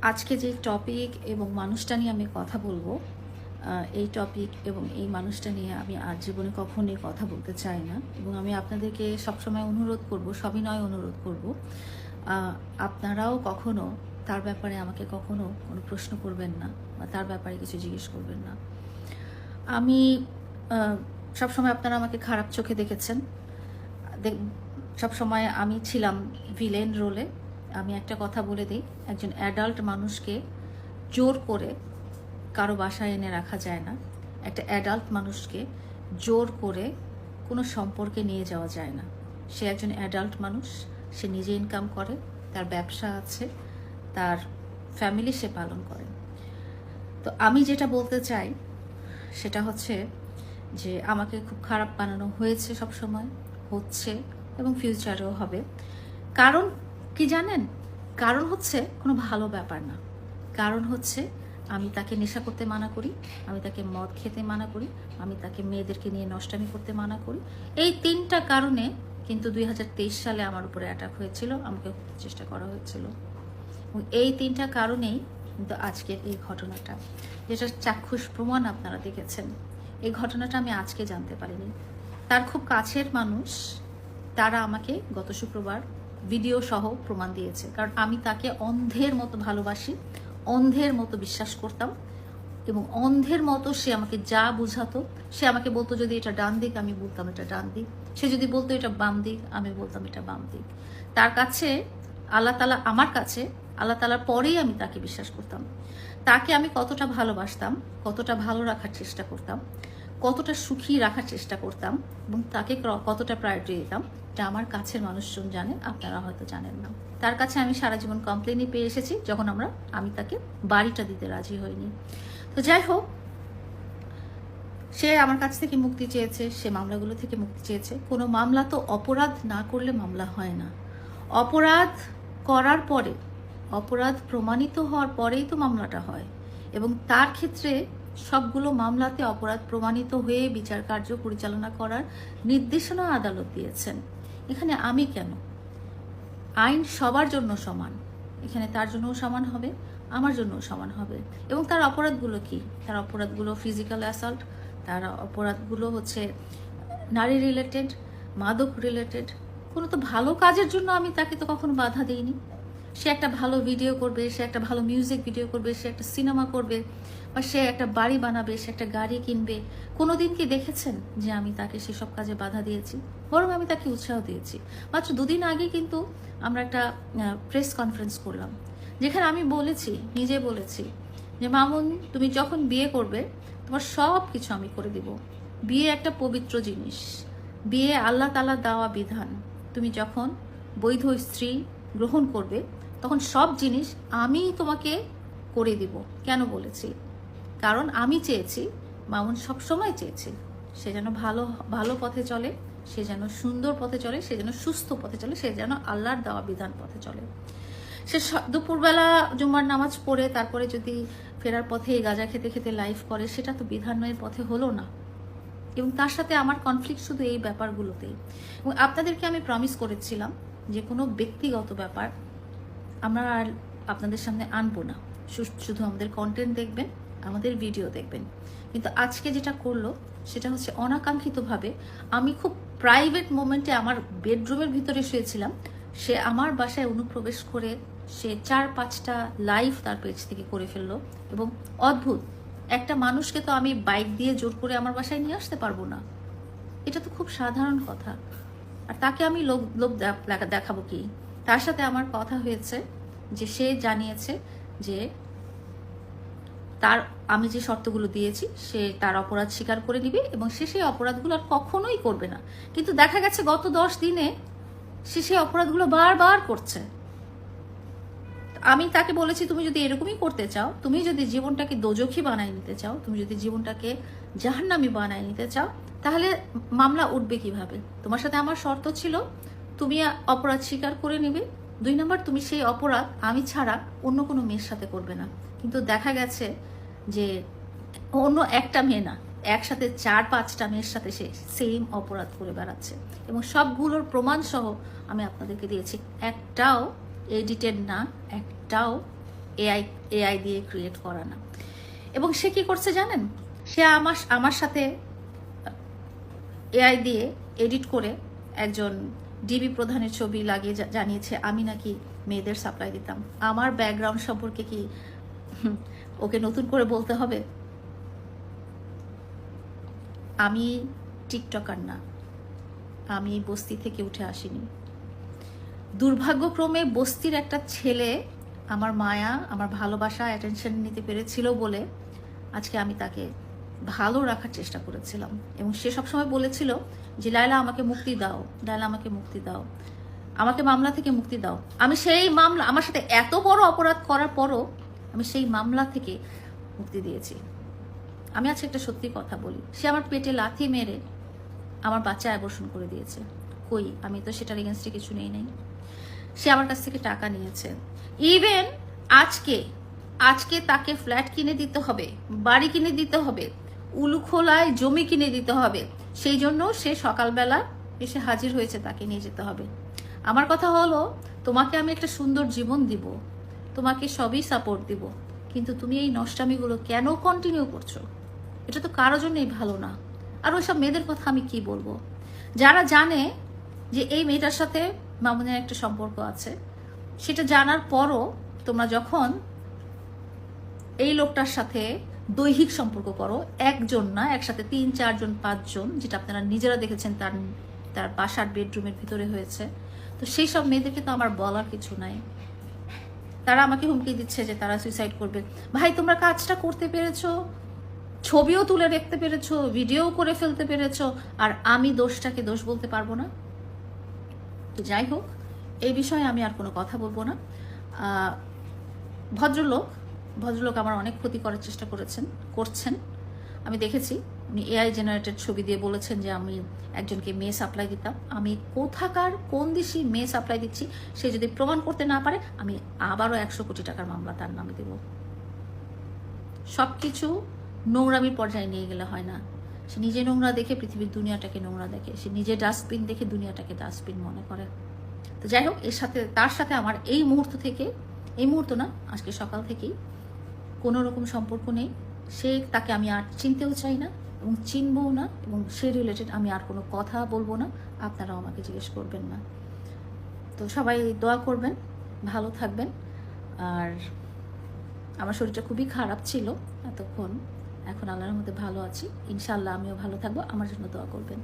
আজকে যে টপিক এবং মানুষটা নিয়ে আমি কথা বলবো, এই টপিক এবং এই মানুষটা নিয়ে আমি আর জীবনে কখনোই কথা বলতে চাই না। এবং আমি আপনাদেরকে সবসময় অনুরোধ করব, সবিনয় অনুরোধ করব, আপনারাও কখনো তার ব্যাপারে আমাকে কখনো কোনো প্রশ্ন করবেন না বা তার ব্যাপারে কিছু জিজ্ঞেস করবেন না। আমি সবসময় আপনারা আমাকে খারাপ চোখে দেখেছেন। সবসময় আমি ছিলাম ভিলেন রোলে। আমি একটা কথা বলে দিই, একজন অ্যাডাল্ট মানুষকে জোর করে কারো বাসায় এনে রাখা যায় না। একটা অ্যাডাল্ট মানুষকে জোর করে কোনো সম্পর্কে নিয়ে যাওয়া যায় না। সে একজন অ্যাডাল্ট মানুষ, সে নিজে ইনকাম করে, তার ব্যবসা আছে, তার ফ্যামিলি সে পালন করে। তো আমি যেটা বলতে চাই সেটা হচ্ছে যে আমাকে খুব খারাপ বানানো হয়েছে, সবসময় হচ্ছে এবং ফিউচারেও হবে। কারণ কি জানেন? কারণ হচ্ছে কোনো ভালো ব্যাপার না। কারণ হচ্ছে আমি তাকে নেশা করতে মানা করি, আমি তাকে মদ খেতে মানা করি, আমি তাকে মেয়েদেরকে নিয়ে নষ্টামি করতে মানা করি। এই 3টা কারণে কিন্তু 2023 সালে আমার উপরে অ্যাটাক হয়েছিল, আমাকে চেষ্টা করা হয়েছিল। এবং এই 3টা কারণেই কিন্তু আজকের এই ঘটনাটা, যেটা চাক্ষুষ প্রমাণ আপনারা দেখেছেন। এই ঘটনাটা আমি আজকে জানতে পারিনি। তার খুব কাছের মানুষ তারা আমাকে গত শুক্রবার ভিডিও সহ প্রমাণ দিয়েছে। কারণ আমি তাকে অন্ধের মতো ভালোবাসি, অন্ধের মতো বিশ্বাস করতাম এবং অন্ধের মতো সে আমাকে যা বুঝাতো, সে আমাকে বলতো যদি এটা ডান দিক, আমি বলতাম এটা ডান দিক। সে যদি বলতো এটা বাম দিক, আমি বলতাম এটা বাম দিক। তার কাছে আল্লাহ তাআলা, আমার কাছে আল্লাহ তাআলার পরেই আমি তাকে বিশ্বাস করতাম। তাকে আমি কতটা ভালোবাসতাম, কতটা ভালো রাখার চেষ্টা করতাম, কতটা সুখী রাখার চেষ্টা করতাম এবং তাকে কতটা প্রায়োরিটি দিতাম, এটা আমার কাছের মানুষজন জানেন, আপনারা হয়তো জানেন না। তার কাছে আমি সারা জীবন কমপ্লেনই পেয়ে এসেছি যখন আমি তাকে বাড়িটা দিতে রাজি হইনি। তো যাই হোক, সে আমার কাছ থেকে মুক্তি চেয়েছে, সে মামলাগুলো থেকে মুক্তি চেয়েছে। কোনো মামলা তো অপরাধ না করলে মামলা হয় না। অপরাধ করার পরে, অপরাধ প্রমাণিত হওয়ার পরেই তো মামলাটা হয়। এবং তার ক্ষেত্রে সবগুলো মামলাতে অপরাধ প্রমাণিত হয়ে বিচার কার্য পরিচালনা করার নির্দেশনা আদালত দিয়েছেন। এখানে আমি কেন? আইন সবার জন্য সমান, এখানে তার জন্যও সমান হবে, আমার জন্যও সমান হবে। এবং তার অপরাধগুলো কি? তার অপরাধগুলো ফিজিক্যাল অ্যাসল্ট, তার অপরাধগুলো হচ্ছে নারী রিলেটেড, মাদক রিলেটেড। কোনো তো ভালো কাজের জন্য আমি তাকে তো কখনো বাধা দিইনি। সে একটা ভালো ভিডিও করবে, সে একটা ভালো মিউজিক ভিডিও করবে, সে একটা সিনেমা করবে, বা সে একটা বাড়ি বানাবে, সে একটা গাড়ি কিনবে। কোনোদিন কি দেখেছেন যে আমি তাকে সেসব কাজে বাধা দিয়েছি? বরং আমি তাকে উৎসাহ দিয়েছি। মাত্র 2 দিন আগে কিন্তু আমরা একটা প্রেস কনফারেন্স করলাম, যেখানে আমি বলেছি, নিজে বলেছি যে মামুন, তুমি যখন বিয়ে করবে তোমার সব কিছু আমি করে দিব। বিয়ে একটা পবিত্র জিনিস, বিয়ে আল্লাহ তাআলা দেওয়া বিধান। তুমি যখন বৈধ স্ত্রী গ্রহণ করবে তখন সব জিনিস আমি তোমাকে করে দিব। কেন বলেছি? কারণ আমি চেয়েছি, মামুন সবসময় চেয়েছি, সে যেন ভালো ভালো পথে চলে, সে যেন সুন্দর পথে চলে, সে যেন সুস্থ পথে চলে, সে যেন আল্লাহর দেওয়া বিধান পথে চলে। সে দুপুরবেলা জুমার নামাজ পড়ে তারপরে যদি ফেরার পথে গাঁজা খেতে খেতে লাইফ করে, সেটা তো বিধানের পথে হলো না। এবং তার সাথে আমার কনফ্লিক্ট শুধু এই ব্যাপারগুলোতেই। এবং আপনাদেরকে আমি প্রমিস করেছিলাম যে কোনো ব্যক্তিগত ব্যাপার আমরা আর আপনাদের সামনে আনবো না, শুধু আমাদের কন্টেন্ট দেখবেন, আমাদের ভিডিও দেখবেন। কিন্তু আজকে যেটা করলো সেটা হচ্ছে অনাকাঙ্ক্ষিতভাবে, আমি খুব প্রাইভেট মোমেন্টে আমার বেডরুমের ভিতরে শুয়েছিলাম, সে আমার বাসায় অনুপ্রবেশ করে সে 4-5টা লাইভ তার পেজ থেকে করে ফেললো। এবং অদ্ভুত, একটা মানুষকে তো আমি বাইক দিয়ে জোর করে আমার বাসায় নিয়ে আসতে পারবো না, এটা তো খুব সাধারণ কথা। আর তাকে আমি লোভ দেখাবো কি? তার সাথে আমার কথা হয়েছে যে সে জানিয়েছে যে তার, আমি যে শর্তগুলো দিয়েছি সে তার অপরাধ স্বীকার করে নিবে এবং সে সেই অপরাধগুলো আর কখনোই করবে না। কিন্তু দেখা গেছে গত 10 দিনে সে সেই অপরাধগুলো বারবার করছে। আমি তাকে বলেছি, তুমি যদি এরকমই করতে চাও, তুমি যদি জীবনটাকে দোজখী বানায় নিতে চাও, তুমি যদি জীবনটাকে জাহান্নামী বানায় নিতে চাও, তাহলে মামলা উঠবে কিভাবে? তোমার সাথে আমার শর্ত ছিল তুমি অপরাধ স্বীকার করে নিবে, 2 নম্বর তুমি সেই অপরাধ আমি ছাড়া অন্য কোনো মেয়ের সাথে করবে না। কিন্তু দেখা গেছে যে অন্য একটা মেয়ে না, একসাথে 4-5টা মেয়ের সাথে সে সেম অপরাধ করে বেড়াচ্ছে। এবং সবগুলোর প্রমাণ সহ আমি আপনাদেরকে দিয়েছি, একটাও এডিটেড না, একটাও এআই এআই দিয়ে ক্রিয়েট করা না। এবং সে কি করছে জানেন, সে আমার সাথে এআই দিয়ে এডিট করে একজন ডিবি প্রধানের ছবি লাগিয়ে জানিয়েছে আমি নাকি মেয়েদের সাপ্লাই দিতাম। আমার ব্যাকগ্রাউন্ড সম্পর্কে কি ওকে নতুন করে বলতে হবে? আমি টিকটকার না, আমি বস্তি থেকে উঠে আসিনি। দুর্ভাগ্যক্রমে বস্তির একটা ছেলে আমার মায়া, আমার ভালোবাসা, অ্যাটেনশন নিতে পেরেছিল বলে আজকে আমি তাকে ভালো রাখার চেষ্টা করেছিলাম। এবং সে সবসময় বলেছিল যে লায়লা আমাকে মুক্তি দাও, লায়লা আমাকে মুক্তি দাও, আমাকে মামলা থেকে মুক্তি দাও। আমি সেই মামলা, আমার সাথে এত বড় অপরাধ করার পরও আমি সেই মামলা থেকে মুক্তি দিয়েছি। আমি আজকে একটা সত্যি কথা বলি, সে আমার পেটে লাথি মেরে আমার বাচ্চা অ্যাবর্শন করে দিয়েছে। কই, আমি তো সেটার এগেনস্টে কিছু নেই নাই। সে আমার কাছ থেকে টাকা নিয়েছে। ইভেন আজকে তাকে ফ্ল্যাট কিনে দিতে হবে, বাড়ি কিনে দিতে হবে, উলুখোলায় জমি কিনে দিতে হবে, সেই জন্য সে সকালবেলা এসে হাজির হয়েছে, তাকে নিয়ে যেতে হবে। আমার কথা হলো, তোমাকে আমি একটা সুন্দর জীবন দিব, তোমাকে সবই সাপোর্ট দিব, কিন্তু তুমি এই নষ্টামিগুলো কেন কন্টিনিউ করছো? এটা তো কারোর জন্যই ভালো না। আর ওইসব মেয়েদের কথা আমি কি বলবো, যারা জানে যে এই মেয়েটার সাথে মামুনের একটা সম্পর্ক আছে, সেটা জানার পরও তোমরা যখন এই লোকটার সাথে দৈহিক সম্পর্ক করো, একজন না, একসাথে 3, 4 জন 5 জন, যেটা আপনারা নিজেরা দেখেছেন তার বাসার বেডরুমের ভিতরে হয়েছে, তো সেই সব মেয়েদেরকে তো আমার বলার কিছু নাই। তারা আমাকে হুমকি দিচ্ছে যে তারা সুইসাইড করবে। ভাই, তোমরা কাজটা করতে পেরেছো, ছবিও তুলে রাখতে পেরেছো, ভিডিও করে ফেলতে পেরেছো, আর আমি দোষটাকে দোষ বলতে পারবো না? তো যাই হোক, এই বিষয়ে আমি আর কোনো কথা বলবো না। ভদ্রলোক আমার অনেক ক্ষতি করার চেষ্টা করছেন। আমি দেখেছি উনি এআই জেনারেটেড ছবি দিয়ে বলেছেন যে আমি একজনকে মেয়ে সাপ্লাই দিতাম। আমি কোথাকার কোন দেশি মেয়ে সাপ্লাই দিচ্ছি সে যদি প্রমাণ করতে না পারে, আমি আবারও 100 কোটি টাকার মামলা তার নামে দেব। সবকিছু নোংরামির পর্যায়ে নিয়ে গেলে হয় না। সে নিজে নোংরা দেখে পৃথিবীর দুনিয়াটাকে নোংরা দেখে, সে নিজে ডাস্টবিন দেখে দুনিয়াটাকে ডাস্টবিন মনে করে। তো যাই হোক, তার সাথে আমার এই মুহূর্ত না, আজকে সকাল থেকেই কোনো রকম সম্পর্ক নেই। তাকে আমি আর চিনতেও চাই না এবং চিনবও না, এবং সে রিলেটেড আমি আর কোনো কথা বলবো না, আপনারাও আমাকে জিজ্ঞেস করবেন না। তো সবাই দোয়া করবেন, ভালো থাকবেন। আর আমার শরীরটা খুবই খারাপ ছিল এতক্ষণ, এখন আল্লাহর মধ্যে ভালো আছি। ইনশাআল্লাহ আমিও ভালো থাকবো, আমার জন্য দোয়া করবেন।